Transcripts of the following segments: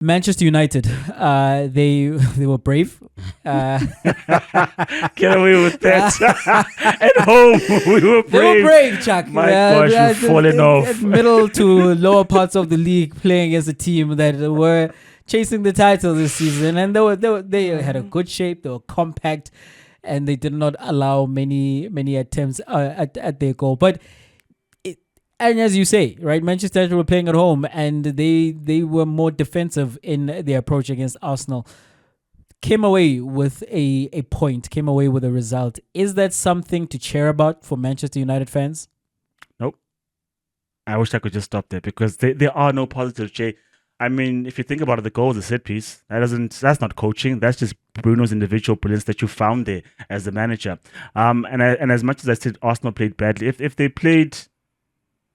Manchester United, they were brave. Get away with that. At home, we were They were brave. brave, Chuck. My gosh, we've fallen off. Middle to lower parts of the league, playing as a team that were chasing the title this season, and they had a good shape. They were compact, and they did not allow many attempts at their goal. But and as you say, right, Manchester United were playing at home, and they were more defensive in their approach against Arsenal. Came away with a point, came away with a result. Is that something to cheer about for Manchester United fans? Nope. I wish I could just stop there because there are no positives, Jay. I mean, if you think about it, the goal is a set piece. That's not coaching. That's just Bruno's individual brilliance that you found there as the manager. And as much as I said Arsenal played badly, if they played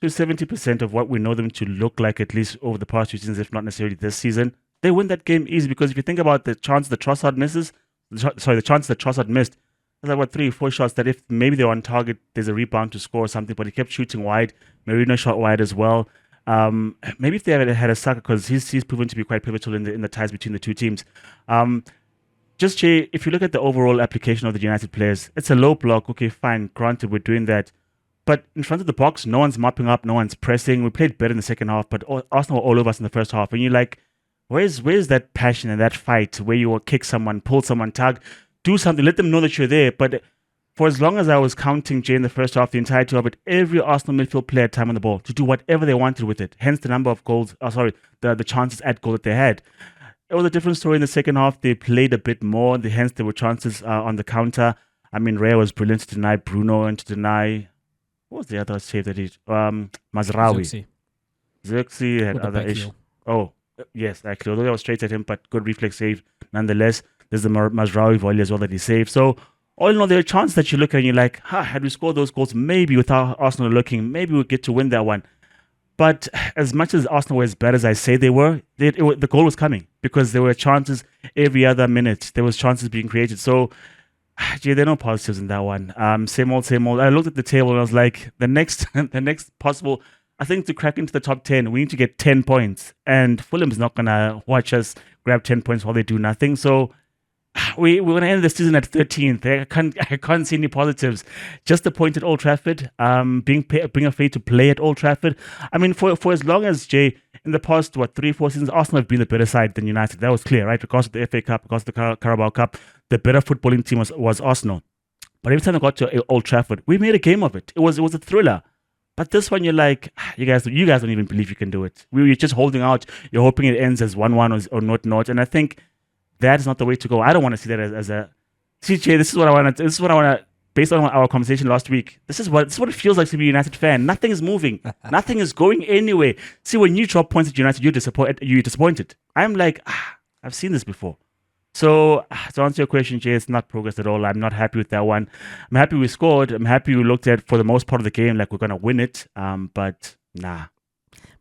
to 70% of what we know them to look like, at least over the past 2 seasons, if not necessarily this season, they win that game easy. Because if you think about the chance that Trossard misses, the chance that Trossard missed, there's like 3 or 4 shots that if maybe they're on target, there's a rebound to score or something, but he kept shooting wide. Merino shot wide as well. Maybe if they had a Saka, because he's proven to be quite pivotal in the ties between the two teams. Just Jay, if you look at the overall application of the United players, it's a low block. Okay, fine, granted, we're doing that. But in front of the box, no one's mopping up, no one's pressing. We played better in the second half, but Arsenal were all over us in the first half. And you're like, where's that passion and that fight where you will kick someone, pull someone, tug, do something, let them know that you're there. But for as long as I was counting Jay in the first half, the entirety of it, every Arsenal midfield player had time on the ball to do whatever they wanted with it. Hence the number of goals, the chances at goal that they had. It was a different story in the second half. They played a bit more. Hence there were chances on the counter. I mean, Raya was brilliant to deny Bruno and to deny... What was the other save that he... Mazraoui. Xerxes had other issues. Oh, yes, actually. Although that was straight at him, but good reflex save nonetheless. There's the Mazraoui volley as well that he saved. So, all in all, there are chances that you look at and you're like, had we scored those goals, maybe without Arsenal looking, maybe we'd get to win that one. But as much as Arsenal were as bad as I say they were, the goal was coming because there were chances every other minute. There was chances being created. So, gee, there are no positives in that one. Same old. I looked at the table and I was like, the next possible, I think to crack into the top 10, we need to get 10 points. And Fulham's not going to watch us grab 10 points while they do nothing. So we're going to end the season at 13th. I can't see any positives. Just the point at Old Trafford, being afraid to play at Old Trafford. I mean, for as long as, Jay, in the past, 3-4 seasons, Arsenal have been the better side than United. That was clear, right? Because of the FA Cup, because of the Carabao Cup, the better footballing team was Arsenal. But every time they got to Old Trafford, we made a game of it. It was a thriller. But this one, you're like, you guys don't even believe you can do it. We're just holding out. You're hoping it ends as 1-1 or 0-0. And I think that is not the way to go. I don't want to see that as a... CJ, this is what I want to... Based on our conversation last week, this is what it feels like to be a United fan. Nothing is moving. Nothing is going anywhere. See, when you drop points at United, you're disappointed. I'm like, I've seen this before. So, to answer your question, Jay, it's not progress at all. I'm not happy with that one. I'm happy we scored. I'm happy we looked at, for the most part of the game, like we're going to win it. But, nah.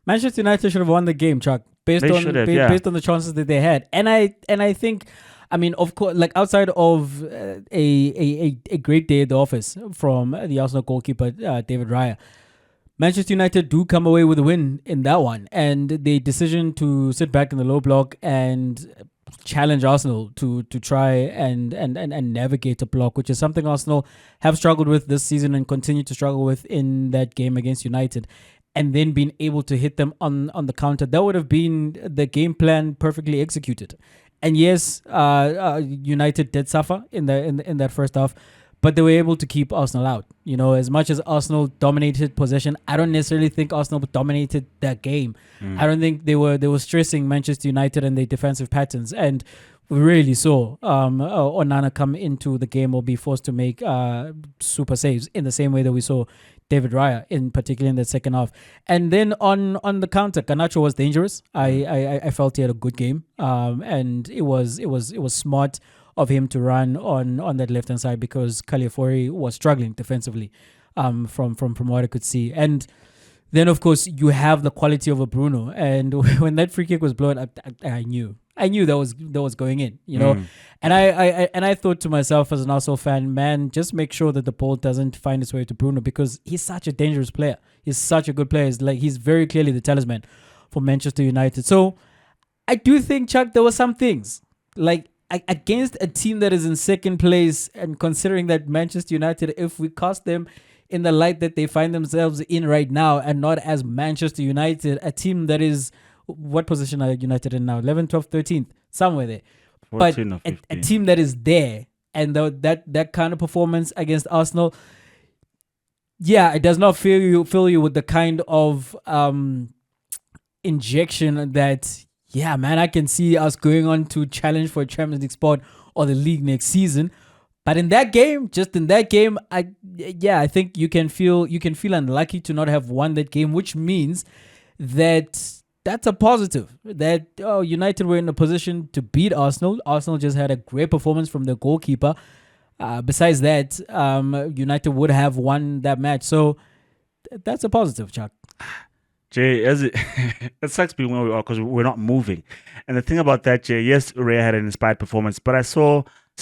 Manchester United should have won the game, Chuck, based on the chances that they had. And I think... I mean, of course, like outside of a great day at the office from the Arsenal goalkeeper, David Raya, Manchester United do come away with a win in that one. And the decision to sit back in the low block and challenge Arsenal to try and navigate a block, which is something Arsenal have struggled with this season and continue to struggle with in that game against United. And then being able to hit them on the counter, that would have been the game plan perfectly executed. And yes, United did suffer in that first half, but they were able to keep Arsenal out. You know, as much as Arsenal dominated possession, I don't necessarily think Arsenal dominated that game. I don't think they were stressing Manchester United and their defensive patterns, and we really saw Onana come into the game or be forced to make super saves in the same way that we saw David Raya, in particular in the second half. And then on the counter, Garnacho was dangerous. I felt he had a good game, and it was smart of him to run on that left hand side because Caliafori was struggling defensively, from what I could see. And then of course you have the quality of a Bruno, and when that free kick was blown, I knew that was going in, you know. And I thought to myself as an Arsenal fan, man, just make sure that the ball doesn't find its way to Bruno because he's such a dangerous player. He's such a good player. He's very clearly the talisman for Manchester United. So I do think, Chuck, there were some things like against a team that is in second place, and considering that Manchester United, if we cast them in the light that they find themselves in right now, and not as Manchester United, a team that is, what position are United in now? 11, 12, 13th, somewhere there. But a team that is there, and that kind of performance against Arsenal, yeah, it does not fill you with the kind of injection that, yeah, man, I can see us going on to challenge for a Champions League spot or the league next season. But in that game, I think you can feel unlucky to not have won that game, which means that's a positive. That United were in a position to beat Arsenal. Arsenal just had a great performance from the goalkeeper. Besides that, United would have won that match. So that's a positive, Chuck. Jay, it sucks being where we are because we're not moving. And the thing about that, Jay, yes, Ray had an inspired performance, but I just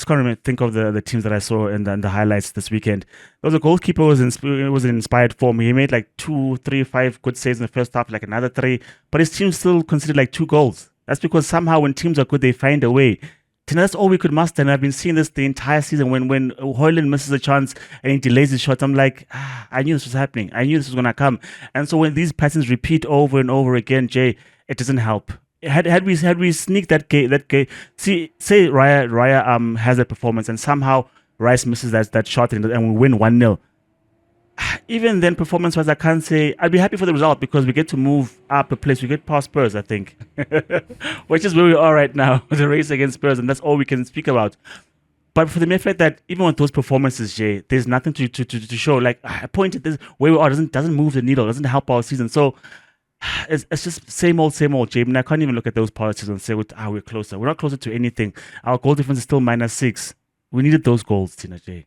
can't think of the teams that I saw in the highlights this weekend. There was a goalkeeper was in inspired form. He made like 2, 3, 5 good saves in the first half, like another 3, but his team still considered like 2 goals. That's because somehow when teams are good, they find a way. That's all we could muster, and I've been seeing this the entire season. When Højlund misses a chance and he delays his shots, I'm like, I knew this was happening. I knew this was gonna come. And so when these patterns repeat over and over again, Jay, it doesn't help. Had we sneaked that game, say Raya has a performance and somehow Rice misses that shot and we win 1-0. Even then, performance-wise, I can't say I'd be happy for the result because we get to move up a place. We get past Spurs, I think, which is where we are right now, the race against Spurs, and that's all we can speak about. But for the mere fact that even with those performances, Jay, there's nothing to show. Like I pointed this where we are doesn't move the needle, doesn't help our season. So it's just same old, Jay. I mean, I can't even look at those positives and say we're closer. We're not closer to anything. Our goal difference is still -6. We needed those goals, Tina, Jay.